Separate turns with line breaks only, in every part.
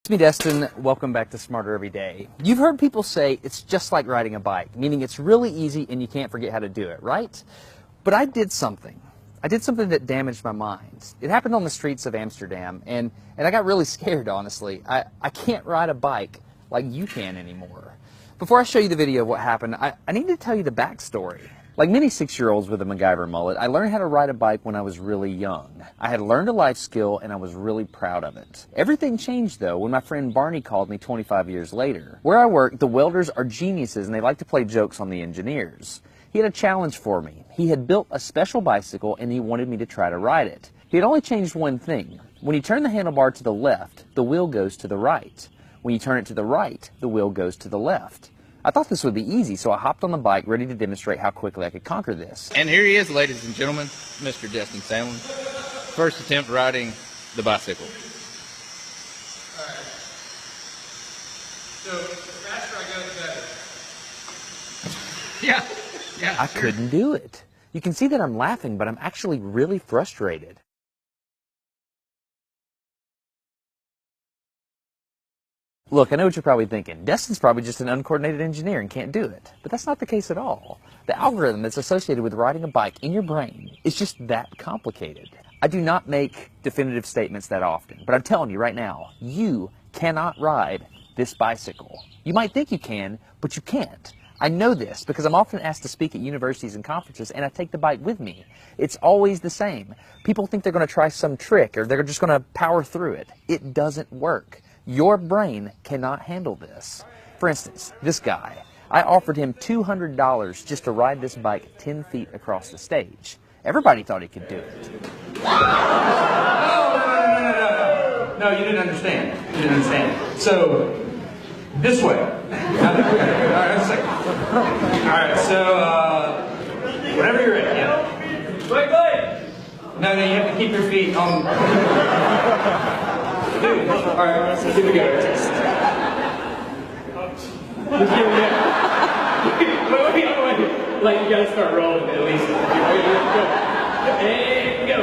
It's me, Destin. Welcome back to Smarter Every Day. You've heard people say it's just like riding a bike, meaning it's really easy and you can't forget how to do it, right? But I did something. I did something that damaged my mind. It happened on the streets of Amsterdam, and I got really scared, honestly. I can't ride a bike like you can anymore. Before I show you the video of what happened, I need to tell you the backstory. Like many 6-year-olds with a MacGyver mullet, I learned how to ride a bike when I was really young. I had learned a life skill and I was really proud of it. Everything changed though when my friend Barney called me 25 years later. Where I work, the welders are geniuses and they like to play jokes on the engineers. He had a challenge for me. He had built a special bicycle and he wanted me to try to ride it. He had only changed one thing. When you turn the handlebar to the left, the wheel goes to the right. When you turn it to the right, the wheel goes to the left. I thought this would be easy, so I hopped on the bike ready to demonstrate how quickly I could conquer this.
And here he is, ladies and gentlemen, Mr. Destin Salem. First attempt riding the bicycle.
Alright. So, the faster I go, the better. Yeah,
I couldn't do it. You can see that I'm laughing, but I'm actually really frustrated. Look, I know what you're probably thinking. Destin's probably just an uncoordinated engineer and can't do it. But that's not the case at all. The algorithm that's associated with riding a bike in your brain is just that complicated. I do not make definitive statements that often, but I'm telling you right now, you cannot ride this bicycle. You might think you can, but you can't. I know this because I'm often asked to speak at universities and conferences, and I take the bike with me. It's always the same. People think they're going to try some trick or they're just going to power through it. It doesn't work. Your brain cannot handle this. For instance, this guy, I offered him $200 just to ride this bike 10 feet across the stage. Everybody thought he could do it.
No, you didn't understand. You didn't understand. So, this way. Alright, a second. Alright, so, whenever you're ready, yeah. Wait. No, you have to keep your feet on. Dude, alright, here we go. Wait. Like, you gotta start rolling at least. And go.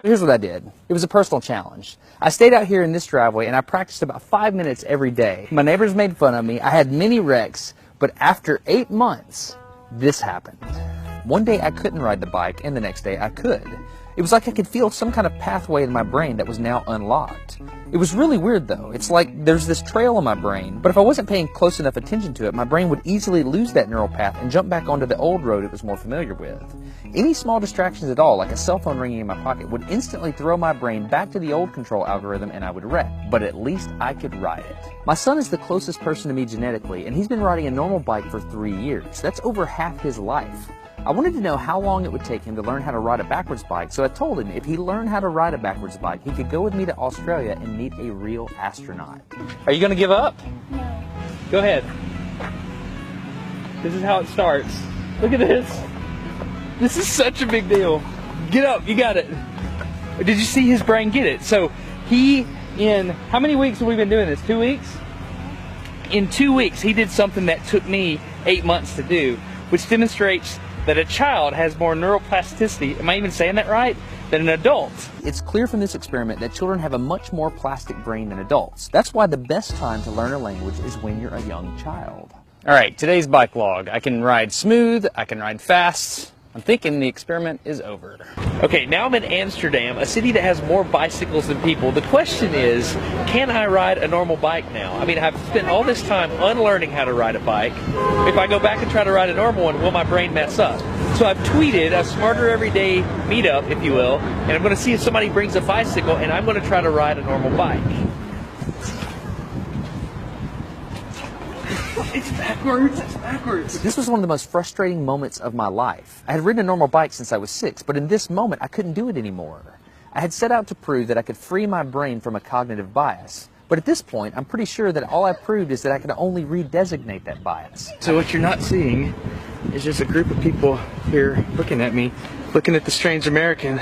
Here's what I did. It was a personal challenge. I stayed out here in this driveway and I practiced about 5 minutes every day. My neighbors made fun of me. I had many wrecks, but after 8 months, this happened. One day I couldn't ride the bike and the next day I could. It was like I could feel some kind of pathway in my brain that was now unlocked. It was really weird though. It's like there's this trail in my brain, but if I wasn't paying close enough attention to it, my brain would easily lose that neural path and jump back onto the old road it was more familiar with. Any small distractions at all, like a cell phone ringing in my pocket, would instantly throw my brain back to the old control algorithm and I would wreck. But at least I could ride it. My son is the closest person to me genetically, and he's been riding a normal bike for 3 years. That's over half his life. I wanted to know how long it would take him to learn how to ride a backwards bike, so I told him if he learned how to ride a backwards bike, he could go with me to Australia and meet a real astronaut.
Are you going to give up? No. Go ahead. This is how it starts. Look at this. This is such a big deal. Get up, you got it. Did you see his brain get it? So in how many weeks have we been doing this? 2 weeks? In 2 weeks, he did something that took me 8 months to do, which demonstrates that a child has more neuroplasticity, am I even saying that right, than an adult.
It's clear from this experiment that children have a much more plastic brain than adults. That's why the best time to learn a language is when you're a young child. All right, today's bike log. I can ride smooth, I can ride fast. I'm thinking the experiment is over.
Okay, now I'm in Amsterdam, a city that has more bicycles than people. The question is, can I ride a normal bike now? I mean, I've spent all this time unlearning how to ride a bike. If I go back and try to ride a normal one, will my brain mess up? So I've tweeted a Smarter Everyday meetup, if you will, and I'm going to see if somebody brings a bicycle, and I'm going to try to ride a normal bike. It's backwards.
This was one of the most frustrating moments of my life. I had ridden a normal bike since I was 6, but in this moment I couldn't do it anymore. I had set out to prove that I could free my brain from a cognitive bias. But at this point, I'm pretty sure that all I proved is that I could only redesignate that bias.
So what you're not seeing is just a group of people here looking at me, looking at the strange American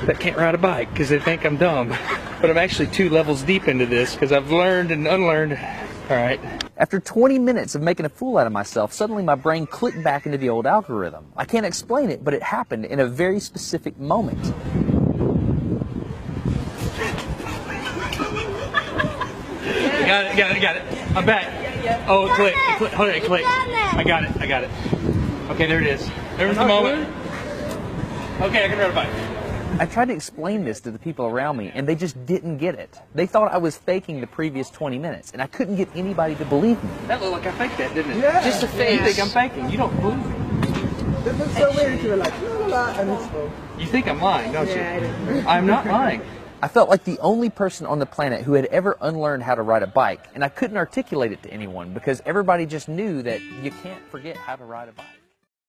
that can't ride a bike because they think I'm dumb. But I'm actually 2 levels deep into this because I've learned and unlearned. All right.
After 20 minutes of making a fool out of myself, suddenly my brain clicked back into the old algorithm. I can't explain it, but it happened in a very specific moment.
got it. I'm back. Oh, click. Hold it, click. I got it. Okay, there it is. There's the moment. Okay, I can ride a bike.
I tried to explain this to the people around me, and they just didn't get it. They thought I was faking the previous 20 minutes, and I couldn't get anybody to believe me.
That looked like I faked that, didn't it?
Yeah.
Just a
You
face.
think I'm faking. You don't believe me.
This is so weird. You were like, la la la, and it's
You think I'm lying, don't you?
Yeah, I do.
I'm not lying.
I felt like the only person on the planet who had ever unlearned how to ride a bike, and I couldn't articulate it to anyone because everybody just knew that you can't forget how to ride a bike.